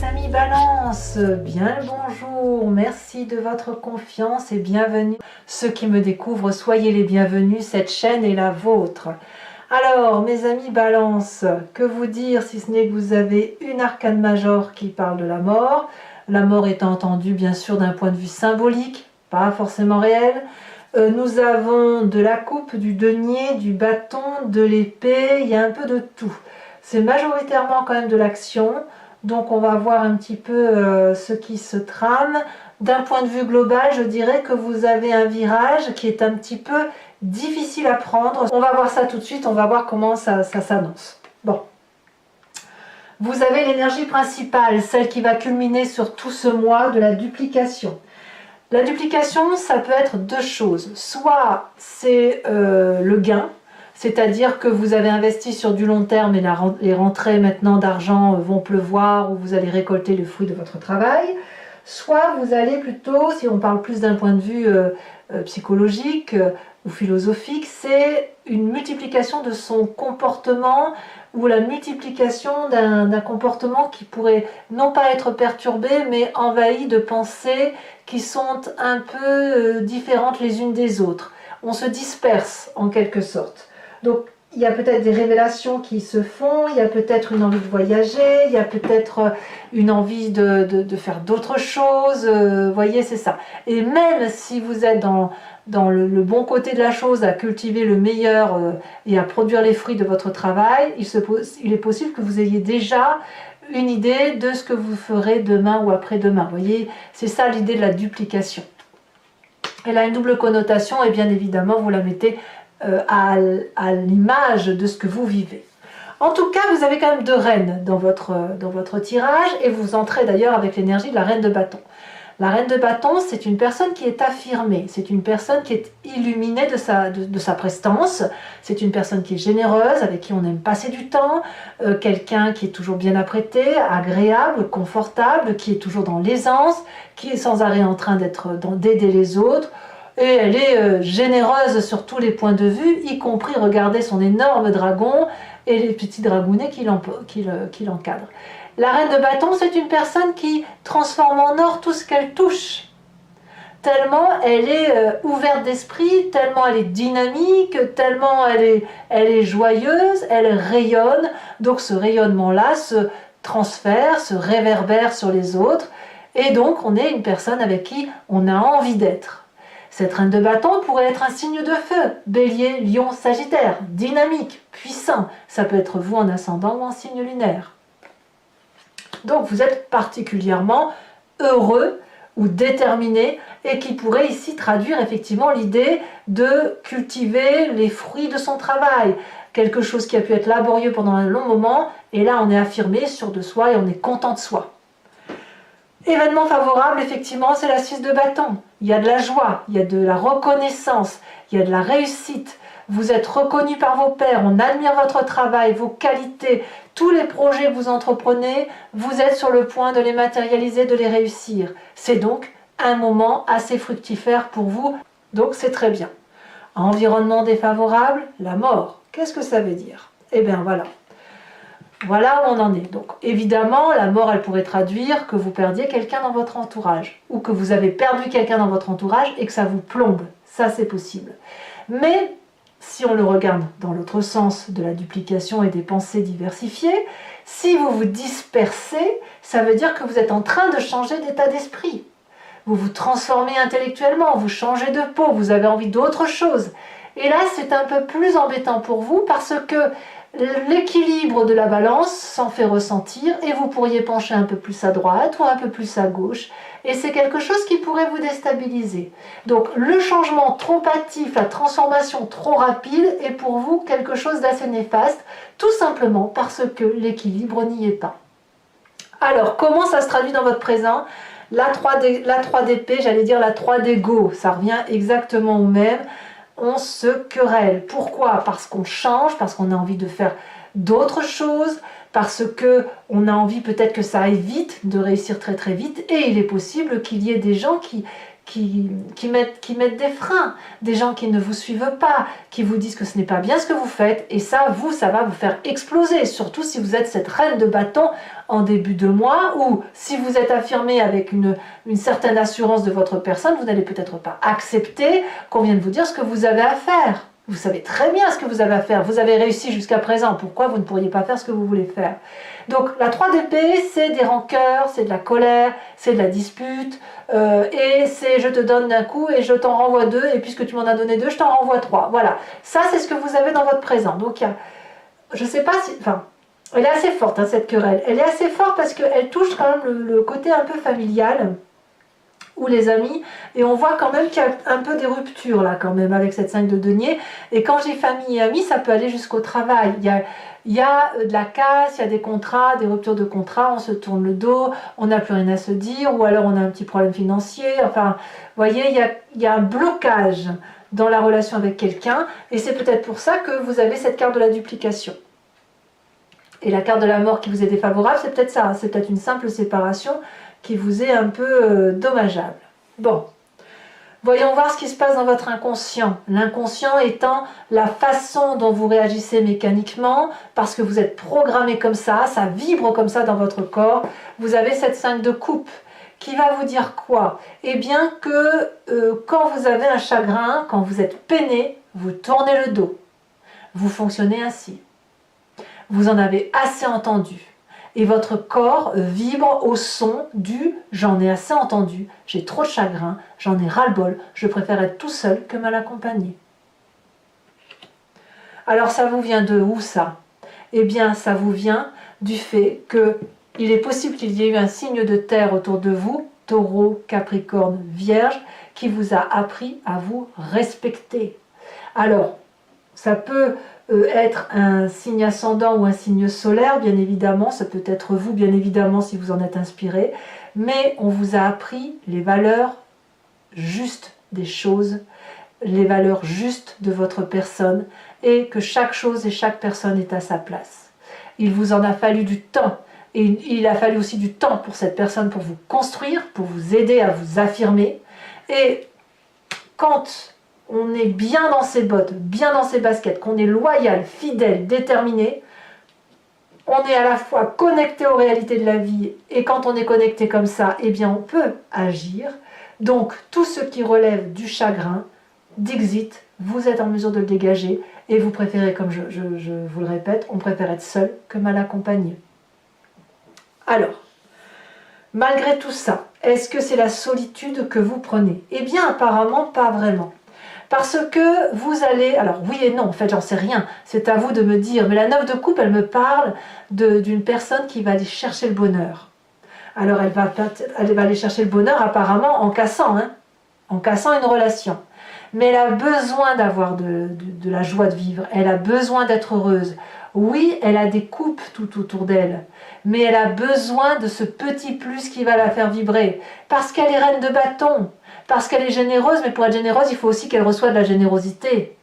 amis Balance, bien le bonjour, merci de votre confiance et bienvenue. Ceux qui me découvrent, soyez les bienvenus, cette chaîne est la vôtre. Alors mes amis Balance, que vous dire si ce n'est que vous avez une arcane majeure qui parle de la mort étant entendue bien sûr d'un point de vue symbolique, pas forcément réel. Nous avons de la coupe, du denier, du bâton, de l'épée, il y a un peu de tout. C'est majoritairement quand même de l'action. Donc on va voir un petit peu ce qui se trame. D'un point de vue global, je dirais que vous avez un virage qui est un petit peu difficile à prendre. On va voir ça tout de suite, on va voir comment ça s'annonce. Bon. Vous avez l'énergie principale, celle qui va culminer sur tout ce mois de la duplication. La duplication, ça peut être deux choses. Soit c'est le gain, c'est-à-dire que vous avez investi sur du long terme et les rentrées maintenant d'argent vont pleuvoir ou vous allez récolter le fruit de votre travail. Soit vous allez plutôt, si on parle plus d'un point de vue psychologique ou philosophique, c'est une multiplication de son comportement ou la multiplication d'un comportement qui pourrait non pas être perturbé mais envahi de pensées qui sont un peu différentes les unes des autres. On se disperse en quelque sorte. Donc, il y a peut-être des révélations qui se font, il y a peut-être une envie de voyager, il y a peut-être une envie de faire d'autres choses, vous voyez, c'est ça. Et même si vous êtes dans le bon côté de la chose, à cultiver le meilleur et à produire les fruits de votre travail, il est possible que vous ayez déjà une idée de ce que vous ferez demain ou après-demain. Vous voyez, c'est ça l'idée de la duplication. Elle a une double connotation et bien évidemment, vous la mettez à l'image de ce que vous vivez. En tout cas, vous avez quand même deux reines dans votre tirage et vous entrez d'ailleurs avec l'énergie de la reine de bâton. La reine de bâton, c'est une personne qui est affirmée, c'est une personne qui est illuminée de sa prestance, c'est une personne qui est généreuse, avec qui on aime passer du temps, quelqu'un qui est toujours bien apprêté, agréable, confortable, qui est toujours dans l'aisance, qui est sans arrêt en train d'aider les autres. Et elle est généreuse sur tous les points de vue, y compris regarder son énorme dragon et les petits dragounets qui l'encadrent. La reine de bâton, c'est une personne qui transforme en or tout ce qu'elle touche. Tellement elle est ouverte d'esprit, tellement elle est dynamique, tellement elle est joyeuse, elle rayonne. Donc ce rayonnement-là se transfère, se réverbère sur les autres. Et donc on est une personne avec qui on a envie d'être. Cette reine de bâton pourrait être un signe de feu, bélier, lion, sagittaire, dynamique, puissant. Ça peut être vous en ascendant ou en signe lunaire. Donc vous êtes particulièrement heureux ou déterminé et qui pourrait ici traduire effectivement l'idée de cultiver les fruits de son travail. Quelque chose qui a pu être laborieux pendant un long moment et là on est affirmé, sûr de soi et on est content de soi. Événement favorable, effectivement, c'est la 6 de bâton. Il y a de la joie, il y a de la reconnaissance, il y a de la réussite. Vous êtes reconnu par vos pairs, on admire votre travail, vos qualités, tous les projets que vous entreprenez, vous êtes sur le point de les matérialiser, de les réussir. C'est donc un moment assez fructifère pour vous, donc c'est très bien. Environnement défavorable, la mort. Qu'est-ce que ça veut dire? Eh bien voilà. Voilà où on en est. Donc évidemment, la mort, elle pourrait traduire que vous perdiez quelqu'un dans votre entourage ou que vous avez perdu quelqu'un dans votre entourage et que ça vous plombe. Ça, c'est possible. Mais si on le regarde dans l'autre sens de la duplication et des pensées diversifiées, si vous vous dispersez, ça veut dire que vous êtes en train de changer d'état d'esprit. Vous vous transformez intellectuellement, vous changez de peau, vous avez envie d'autre chose. Et là, c'est un peu plus embêtant pour vous parce que l'équilibre de la balance s'en fait ressentir et vous pourriez pencher un peu plus à droite ou un peu plus à gauche et c'est quelque chose qui pourrait vous déstabiliser. Donc le changement trop hâtif, la transformation trop rapide est pour vous quelque chose d'assez néfaste, tout simplement parce que l'équilibre n'y est pas. Alors comment ça se traduit dans votre présent? La 3 d'épée, j'allais dire la 3 d'ego, ça revient exactement au même. On se querelle. Pourquoi? Parce qu'on change, parce qu'on a envie de faire d'autres choses, parce qu'on a envie peut-être que ça aille vite, de réussir très très vite, et il est possible qu'il y ait des gens mettent des freins, des gens qui ne vous suivent pas, qui vous disent que ce n'est pas bien ce que vous faites, et ça va vous faire exploser, surtout si vous êtes cette reine de bâton en début de mois, ou si vous êtes affirmé avec une certaine assurance de votre personne, vous n'allez peut-être pas accepter qu'on vienne vous dire ce que vous avez à faire. Vous savez très bien ce que vous avez à faire, vous avez réussi jusqu'à présent, pourquoi vous ne pourriez pas faire ce que vous voulez faire? Donc la 3 d'épée, c'est des rancœurs, c'est de la colère, c'est de la dispute, et c'est je te donne d'un coup et je t'en renvoie 2, et puisque tu m'en as donné 2, je t'en renvoie 3. Voilà, ça c'est ce que vous avez dans votre présent. Donc je ne sais pas si... Enfin, elle est assez forte, hein, cette querelle. Elle est assez forte parce qu'elle touche quand même le côté un peu familial, ou les amis, et on voit quand même qu'il y a un peu des ruptures là quand même avec cette 5 de denier, et quand j'ai famille et amis, ça peut aller jusqu'au travail, il y a de la casse, il y a des contrats, des ruptures de contrats, on se tourne le dos, on n'a plus rien à se dire, ou alors on a un petit problème financier, enfin, vous voyez, il y a un blocage dans la relation avec quelqu'un, et c'est peut-être pour ça que vous avez cette carte de la duplication. Et la carte de la mort qui vous est défavorable, c'est peut-être ça, hein, c'est peut-être une simple séparation qui vous est un peu dommageable. Bon, voyons voir ce qui se passe dans votre inconscient. L'inconscient étant la façon dont vous réagissez mécaniquement, parce que vous êtes programmé comme ça vibre comme ça dans votre corps. Vous avez cette 5 de coupe qui va vous dire quoi? Eh bien que quand vous avez un chagrin, quand vous êtes peiné, vous tournez le dos. Vous fonctionnez ainsi. Vous en avez assez entendu. Et votre corps vibre au son du « j'en ai assez entendu, j'ai trop de chagrin, j'en ai ras-le-bol, je préfère être tout seul que mal accompagné ». Alors ça vous vient de où ça? Eh bien ça vous vient du fait qu'il est possible qu'il y ait eu un signe de terre autour de vous, Taureau, Capricorne, Vierge, qui vous a appris à vous respecter. Alors, ça peut être un signe ascendant ou un signe solaire, bien évidemment, ça peut être vous, bien évidemment, si vous en êtes inspiré, mais on vous a appris les valeurs justes des choses, les valeurs justes de votre personne, et que chaque chose et chaque personne est à sa place. Il vous en a fallu du temps, et il a fallu aussi du temps pour cette personne pour vous construire, pour vous aider à vous affirmer, et quand on est bien dans ses bottes, bien dans ses baskets, qu'on est loyal, fidèle, déterminé, on est à la fois connecté aux réalités de la vie, et quand on est connecté comme ça, eh bien on peut agir. Donc tout ce qui relève du chagrin, d'exit, vous êtes en mesure de le dégager, et vous préférez, comme je vous le répète, on préfère être seul que mal accompagné. Alors, malgré tout ça, est-ce que c'est la solitude que vous prenez? Eh bien apparemment pas vraiment. Parce que vous allez... Alors oui et non, en fait j'en sais rien, c'est à vous de me dire. Mais la 9 de coupe, elle me parle d'une personne qui va aller chercher le bonheur. Alors elle va aller chercher le bonheur apparemment en cassant, hein, en cassant une relation. Mais elle a besoin d'avoir de la joie de vivre, elle a besoin d'être heureuse. Oui, elle a des coupes tout autour d'elle, mais elle a besoin de ce petit plus qui va la faire vibrer. Parce qu'elle est reine de bâton, parce qu'elle est généreuse, mais pour être généreuse, il faut aussi qu'elle reçoive de la générosité.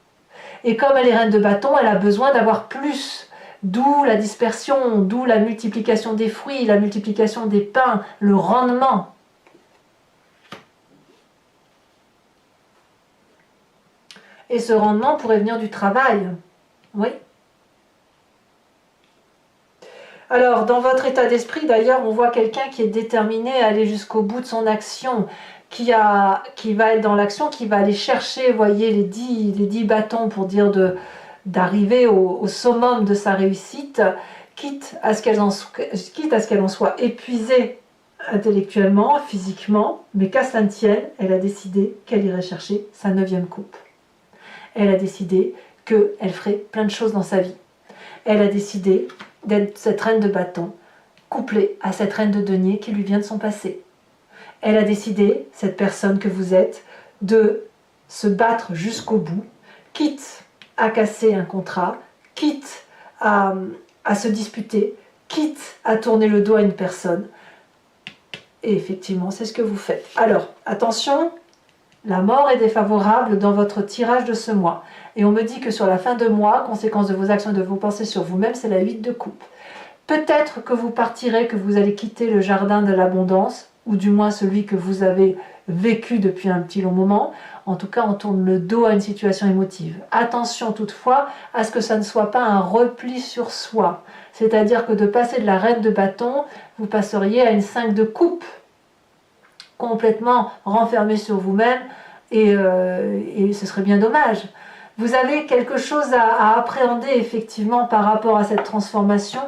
Et comme elle est reine de bâton, elle a besoin d'avoir plus. D'où la dispersion, d'où la multiplication des fruits, la multiplication des pains, le rendement. Et ce rendement pourrait venir du travail. Oui. Alors, dans votre état d'esprit, d'ailleurs, on voit quelqu'un qui est déterminé à aller jusqu'au bout de son action, qui va être dans l'action, qui va aller chercher, voyez, les 10 bâtons pour dire d'arriver au summum de sa réussite, quitte à ce qu'elle en soit épuisée intellectuellement, physiquement, mais qu'à cela ne tienne, elle a décidé qu'elle irait chercher sa 9e coupe. Elle a décidé qu'elle ferait plein de choses dans sa vie. Elle a décidé d'être cette reine de bâton, couplée à cette reine de denier qui lui vient de son passé. Elle a décidé, cette personne que vous êtes, de se battre jusqu'au bout, quitte à casser un contrat, quitte à se disputer, quitte à tourner le dos à une personne. Et effectivement, c'est ce que vous faites. Alors, attention, la mort est défavorable dans votre tirage de ce mois. Et on me dit que sur la fin de mois, conséquence de vos actions et de vos pensées sur vous-même, c'est la 8 de coupe. Peut-être que vous partirez, que vous allez quitter le jardin de l'abondance, ou du moins celui que vous avez vécu depuis un petit long moment. En tout cas, on tourne le dos à une situation émotive. Attention toutefois à ce que ça ne soit pas un repli sur soi. C'est-à-dire que de passer de la reine de bâton, vous passeriez à une 5 de coupe, complètement renfermé sur vous-même, et ce serait bien dommage. Vous avez quelque chose à appréhender effectivement par rapport à cette transformation.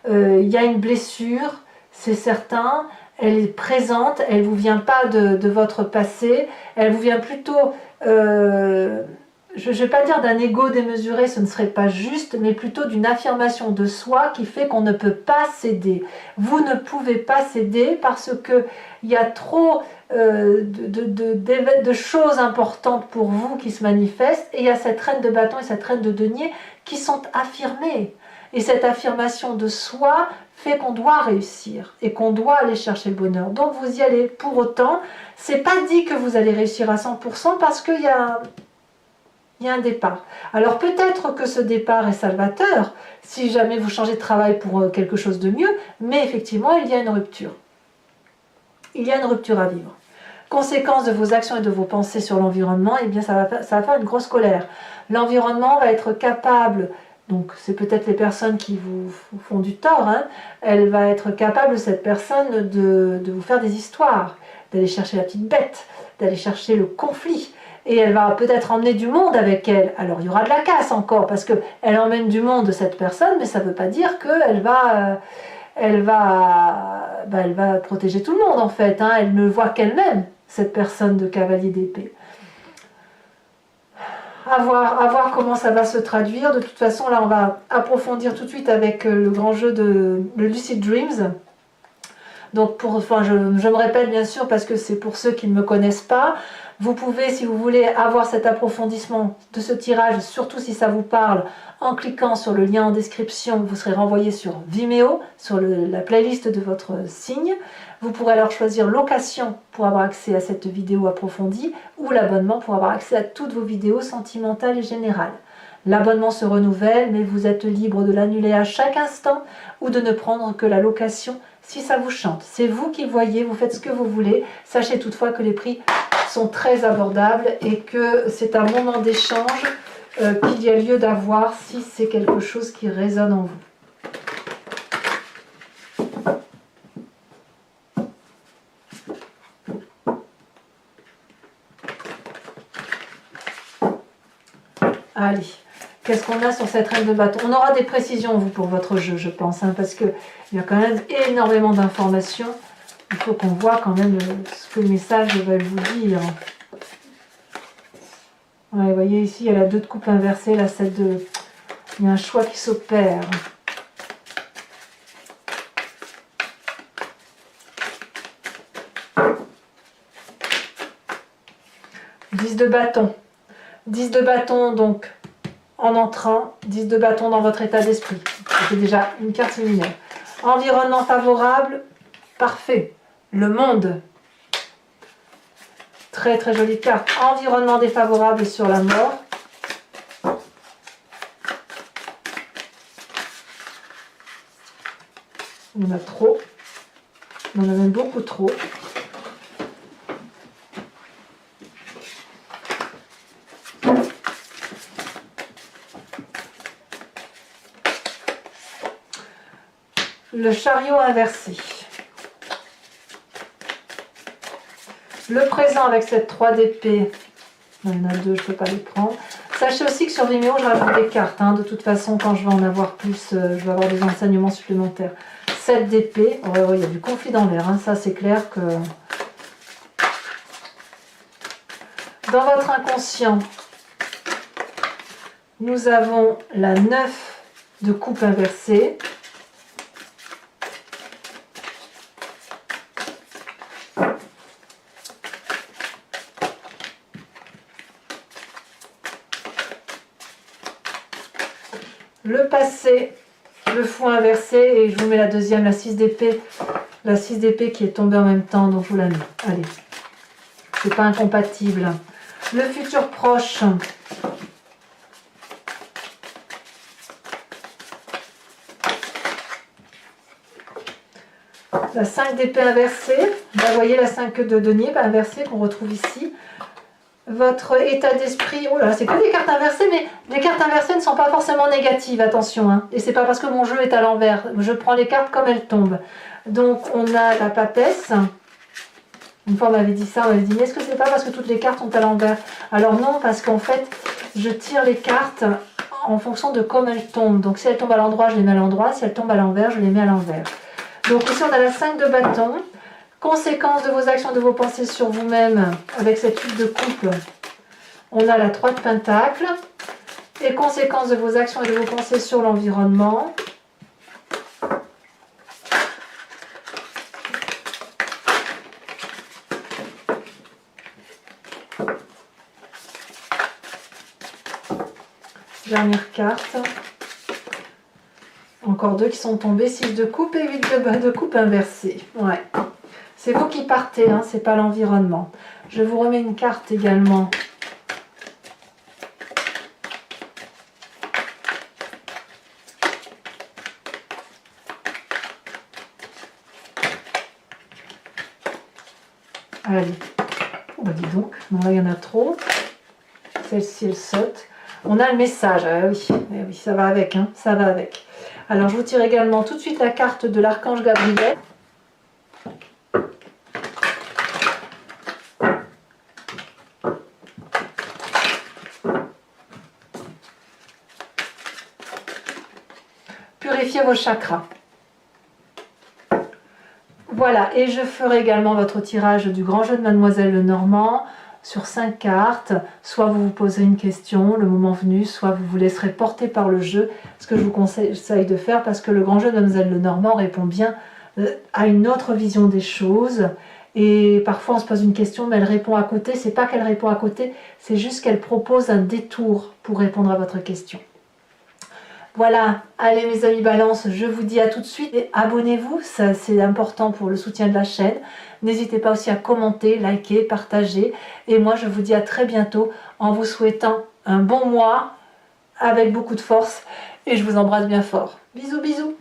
Il y a une blessure, c'est certain, elle est présente, elle ne vous vient pas de votre passé, elle vous vient plutôt, je ne vais pas dire d'un ego démesuré, ce ne serait pas juste, mais plutôt d'une affirmation de soi qui fait qu'on ne peut pas céder. Vous ne pouvez pas céder parce qu'il y a trop de choses importantes pour vous qui se manifestent, et il y a cette reine de bâton et cette reine de denier qui sont affirmées. Et cette affirmation de soi fait qu'on doit réussir et qu'on doit aller chercher le bonheur. Donc vous y allez. Pour autant, c'est pas dit que vous allez réussir à 100% parce qu'il y a un départ. Alors peut-être que ce départ est salvateur si jamais vous changez de travail pour quelque chose de mieux, mais effectivement il y a une rupture. Il y a une rupture à vivre. Conséquence de vos actions et de vos pensées sur l'environnement, eh bien ça va faire une grosse colère. L'environnement va être capable, donc c'est peut-être les personnes qui vous font du tort, hein, elle va être capable, cette personne, de vous faire des histoires, d'aller chercher la petite bête, d'aller chercher le conflit, et elle va peut-être emmener du monde avec elle. Alors il y aura de la casse encore, parce qu'elle emmène du monde, cette personne, mais ça ne veut pas dire qu'elle elle va protéger tout le monde en fait, hein. Elle ne voit qu'elle-même, cette personne de cavalier d'épée. À voir comment ça va se traduire. De toute façon, là, on va approfondir tout de suite avec le grand jeu de le Lucid Dreams. Donc, je me répète bien sûr parce que c'est pour ceux qui ne me connaissent pas. Vous pouvez, si vous voulez, avoir cet approfondissement de ce tirage, surtout si ça vous parle, en cliquant sur le lien en description, vous serez renvoyé sur Vimeo, sur la playlist de votre signe. Vous pourrez alors choisir location pour avoir accès à cette vidéo approfondie ou l'abonnement pour avoir accès à toutes vos vidéos sentimentales et générales. L'abonnement se renouvelle, mais vous êtes libre de l'annuler à chaque instant ou de ne prendre que la location si ça vous chante. C'est vous qui voyez, vous faites ce que vous voulez. Sachez toutefois que les prix sont très abordables et que c'est un moment d'échange qu'il y a lieu d'avoir si c'est quelque chose qui résonne en vous. Allez, qu'est-ce qu'on a sur cette reine de bâton? On aura des précisions, vous, pour votre jeu, je pense, hein, parce qu'il y a quand même énormément d'informations. Il faut qu'on voit quand même ce que le message va vous dire. Ouais, vous voyez ici, il y a la 2 de coupe inversée, la 7 de... Il y a un choix qui s'opère. Dix de bâton. 10 de bâton, donc, en entrant. 10 de bâton dans votre état d'esprit. C'est déjà une carte séminaire. Environnement favorable, parfait. Le monde. Très très jolie carte. Environnement défavorable sur la mort. On en a trop. On en a même beaucoup trop. Le chariot inversé. Le présent avec cette 3 d'épée. Il y en a 2, je ne peux pas les prendre. Sachez aussi que sur Vimeo, je rajoute des cartes. Hein. De toute façon, quand je vais en avoir plus, je vais avoir des enseignements supplémentaires. 7 d'épée. Oh, il y a du conflit d'envers. Hein. Ça, c'est clair que... Dans votre inconscient, nous avons la 9 de coupe inversée. Le passé, le fou inversé, et je vous mets la deuxième, la 6 d'épée. La 6 d'épée qui est tombée en même temps, donc je vous la mets. Allez, c'est pas incompatible. Le futur proche. La 5 d'épée inversée. Là, vous voyez la 5 de denier inversée qu'on retrouve ici. Votre état d'esprit, oh là, c'est que des cartes inversées, mais les cartes inversées ne sont pas forcément négatives, attention, hein. Et c'est pas parce que mon jeu est à l'envers, je prends les cartes comme elles tombent. Donc on a la papesse. Une fois on m'avait dit ça, on m'avait dit, mais est-ce que c'est pas parce que toutes les cartes sont à l'envers? Alors non, parce qu'en fait, je tire les cartes en fonction de comment elles tombent. Donc si elles tombent à l'endroit, je les mets à l'endroit, si elles tombent à l'envers, je les mets à l'envers. Donc ici on a la 5 de bâton. Conséquences de vos actions, de vos pensées sur vous-même avec cette huile de coupe. On a la 3 de pentacle. Et conséquences de vos actions et de vos pensées sur l'environnement. Dernière carte. Encore 2 qui sont tombés. 6 de coupe et 8 de coupe inversée. Ouais. C'est vous qui partez, hein, c'est pas l'environnement. Je vous remets une carte également. Allez. Oh bah dis donc, non là il y en a trop. Celle-ci elle saute. On a le message, ah oui, eh oui, ça va avec, hein, ça va avec. Alors je vous tire également tout de suite la carte de l'archange Gabriel. Purifiez vos chakras. Voilà, et je ferai également votre tirage du grand jeu de Mademoiselle Lenormand sur 5 cartes. Soit vous vous poserez une question le moment venu, soit vous vous laisserez porter par le jeu, ce que je vous conseille de faire parce que le grand jeu de Mademoiselle Lenormand répond bien à une autre vision des choses. Et parfois on se pose une question mais elle répond à côté. C'est pas qu'elle répond à côté, c'est juste qu'elle propose un détour pour répondre à votre question. Voilà, allez mes amis Balance, je vous dis à tout de suite et abonnez-vous, c'est important pour le soutien de la chaîne. N'hésitez pas aussi à commenter, liker, partager. Et moi je vous dis à très bientôt en vous souhaitant un bon mois avec beaucoup de force et je vous embrasse bien fort. Bisous bisous.